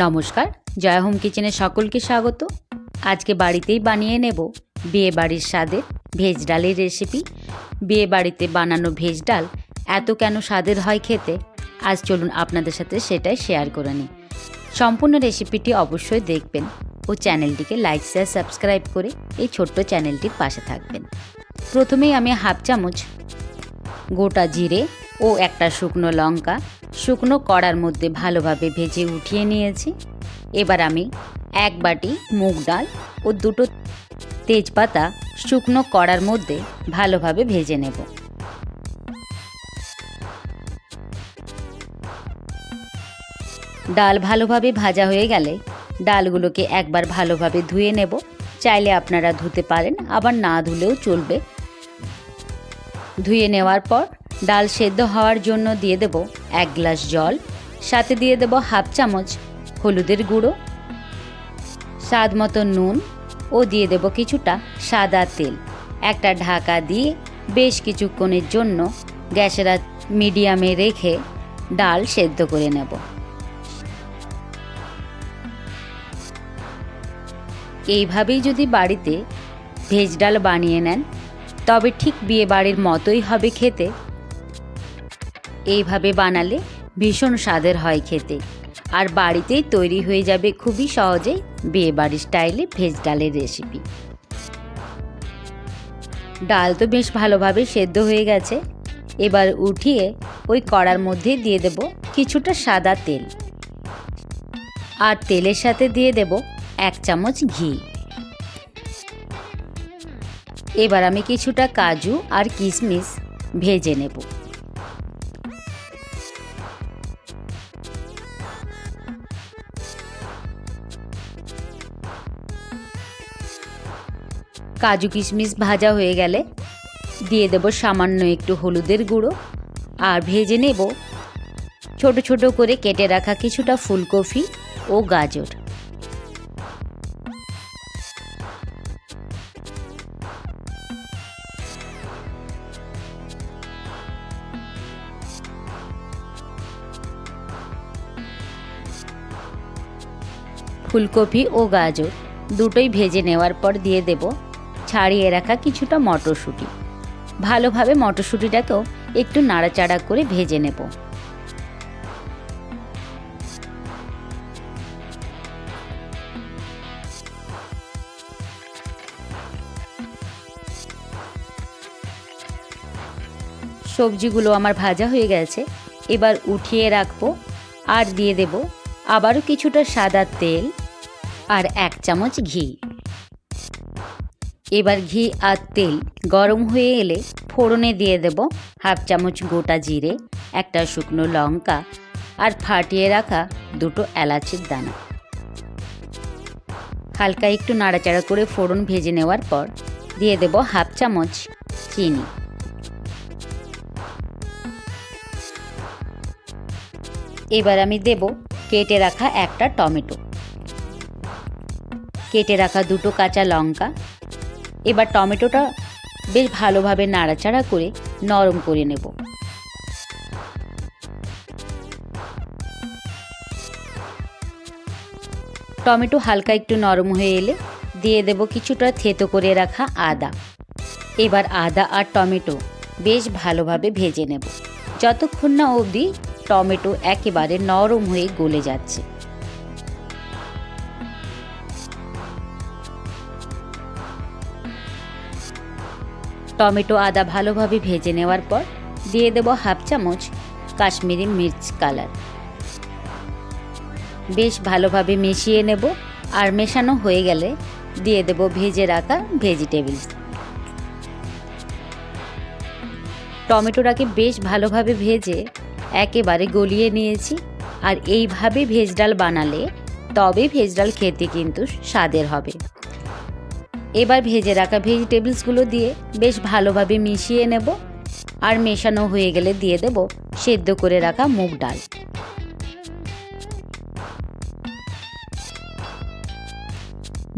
নমস্কার, জয় হোম কিচেনে সকলকে স্বাগত। আজকে বাড়িতেই বানিয়ে নেব বিয়ে বাড়ির স্বাদের ভেজ ডালের রেসিপি। বিয়ে বাড়িতে বানানো ভেজ ডাল এত কেন স্বাদের হয় খেতে, আজ চলুন আপনাদের সাথে সেটাই শেয়ার করে নিই। সম্পূর্ণ রেসিপিটি অবশ্যই দেখবেন ও চ্যানেলটিকে লাইক শেয়ার সাবস্ক্রাইব করে এই ছোট্ট চ্যানেলটির পাশে থাকবেন। প্রথমেই আমি হাফ চামচ গোটা জিরে ও একটা শুকনো লঙ্কা শুকনো কড়ার মধ্যে ভালোভাবে ভেজে উঠিয়ে নিয়েছি। এবার আমি এক বাটি মুগ ডাল ও দুটো তেজপাতা শুকনো কড়ার মধ্যে ভালোভাবে ভেজে নেব। ডাল ভালোভাবে ভাজা হয়ে গেলে ডালগুলোকে একবার ভালোভাবে ধুয়ে নেব। চাইলে আপনারা ধুতে পারেন, আবার না ধুলেও চলবে। ধুয়ে নেওয়ার পর ডাল সেদ্ধ হওয়ার জন্য দিয়ে দেব 1 গ্লাস জল, সাথে দিয়ে দেব হাফ চামচ হলুদের গুঁড়ো, স্বাদ মতো নুন ও দিয়ে দেব কিছুটা সাদা তেল। একটা ঢাকা দিয়ে বেশ কিছুক্ষণের জন্য গ্যাসের আঁচ মিডিয়ামে রেখে ডাল সেদ্ধ করে নেব। এইভাবেই যদি বাড়িতে ভেজ ডাল বানিয়ে নেন তবে ঠিক বিয়ে বাড়ির মতোই হবে খেতে। এইভাবে বানালে ভীষণ স্বাদের হয় খেতে, আর বাড়িতেই তৈরি হয়ে যাবে খুবই সহজেই বিয়ে বাড়ির স্টাইলে ভেজ ডালের রেসিপি। ডাল তো বেশ ভালোভাবে সেদ্ধ হয়ে গেছে। এবার উঠিয়ে ওই কড়ার মধ্যে দিয়ে দেব কিছুটা সাদা তেল, আর তেলের সাথে দিয়ে দেব 1 চামচ ঘি। এবার আমি কিছুটা কাজু আর কিশমিশ ভেজে নেব। কাজু কিশমিশ ভাজা হয়ে গেলে দিয়ে দেব সামান্য একটু হলুদের গুঁড়ো, আর ভেজে নেব ছোট ছোট করে কেটে রাখা কিছুটা ফুলকপি ও গাজর। ফুলকপি ও গাজর দুটোই ভেজে নেওয়ার পর দিয়ে দেব ছাড়িয়ে রাখা কিছুটা মটরশুঁটি। ভালোভাবে মটরশুঁটিটাকেও একটু নাড়াচাড়া করে ভেজে নেব। সবজিগুলো আমার ভাজা হয়ে গেছে, এবার উঠিয়ে রাখবো। আর দিয়ে দেব আবারও কিছুটা সাদা তেল আর 1 চামচ ঘি। এবার ঘি আর তেল গরম হয়ে এলে ফোড়নে দিয়ে দেব হাফ চামচ গোটা জিরে, একটা শুকনো লঙ্কা আর ফাটিয়ে রাখা দুটো এলাচের দানা। হালকা একটু নাড়াচাড়া করে ফোড়ন ভেজে নেওয়ার পর দিয়ে দেব হাফ চামচ চিনি। এবার আমি দেব কেটে রাখা একটা টমেটো, কেটে রাখা দুটো কাঁচা লঙ্কা। এবার টমেটোটা বেশ ভালোভাবে নাড়াচাড়া করে নরম করে নেব। টমেটো হালকা একটু নরম হয়ে এলে দিয়ে দেব কিছুটা থেতো করে রাখা আদা। এবার আদা আর টমেটো বেশ ভালোভাবে ভেজে নেব, যতক্ষণ না অবধি টমেটো একেবারে নরম হয়ে গলে যাচ্ছে। টমেটো আদা ভালোভাবে ভেজে নেওয়ার পর দিয়ে দেব হাফ চামচ কাশ্মীরি মির্চ কালার। বেশ ভালোভাবে মিশিয়ে নেব, আর মেশানো হয়ে গেলে দিয়ে দেব ভেজে রাখা ভেজিটেবলস। টমেটোটাকে বেশ ভালোভাবে ভেজে একেবারে গলিয়ে নিয়েছি, আর এইভাবে ভেজ ডাল বানালে তবে ভেজ ডাল খেতে কিন্তু স্বাদের হবে। এবার ভেজে রাখা ভেজিটেবলসগুলো দিয়ে বেশ ভালোভাবে মিশিয়ে নেব, আর মেশানো হয়ে গেলে দিয়ে দেব সেদ্ধ করে রাখা মুগ ডাল।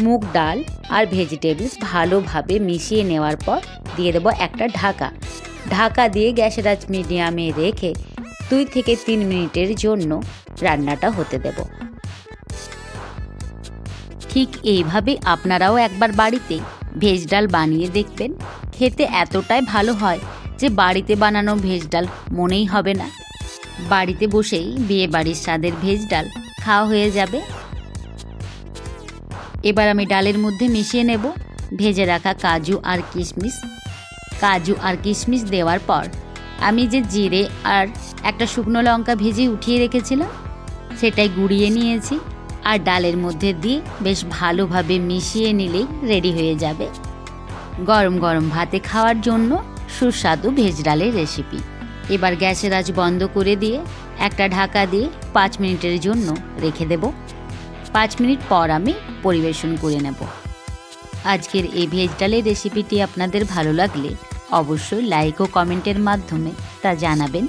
মুগ ডাল আর ভেজিটেবলস ভালোভাবে মিশিয়ে নেওয়ার পর দিয়ে দেব একটা ঢাকা দিয়ে গ্যাসের আঁচ মিডিয়ামে রেখে 2 থেকে 3 মিনিটের জন্য রান্নাটা হতে দেব। ঠিক এইভাবে আপনারাও একবার বাড়িতে ভেজ ডাল বানিয়ে দেখবেন। খেতে এতটাই ভালো হয় যে বাড়িতে বানানো ভেজ ডাল মনেই হবে না। বাড়িতে বসেই বিয়ে বাড়ির স্বাদের ভেজ ডাল খাওয়া হয়ে যাবে। এবার আমি ডালের মধ্যে মিশিয়ে নেব ভেজে রাখা কাজু আর কিশমিশ। কাজু আর কিশমিশ দেওয়ার পর আমি যে জিরে আর একটা শুকনো লঙ্কা ভেজে উঠিয়ে রেখেছিলাম সেটাই গুঁড়িয়ে নিয়েছি আর ডালের মধ্যে দিয়ে বেশ ভালোভাবে মিশিয়ে নিলেই রেডি হয়ে যাবে গরম গরম ভাতে খাওয়ার জন্য সুস্বাদু ভেজ ডালের রেসিপি। এবার গ্যাসের আঁচ বন্ধ করে দিয়ে একটা ঢাকা দিয়ে 5 মিনিটের জন্য রেখে দেব। 5 মিনিট পর আমি পরিবেশন করে নেব। আজকের এই ভেজ ডালের রেসিপিটি আপনাদের ভালো লাগলে অবশ্যই লাইক ও কমেন্টের মাধ্যমে তা জানাবেন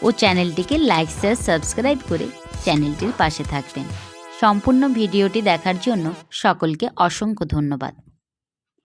ও চ্যানেলটিকে লাইক শেয়ার সাবস্ক্রাইব করে চ্যানেলটির পাশে থাকবেন। সম্পূর্ণ ভিডিওটি দেখার জন্য সকলকে অসংখ্য ধন্যবাদ।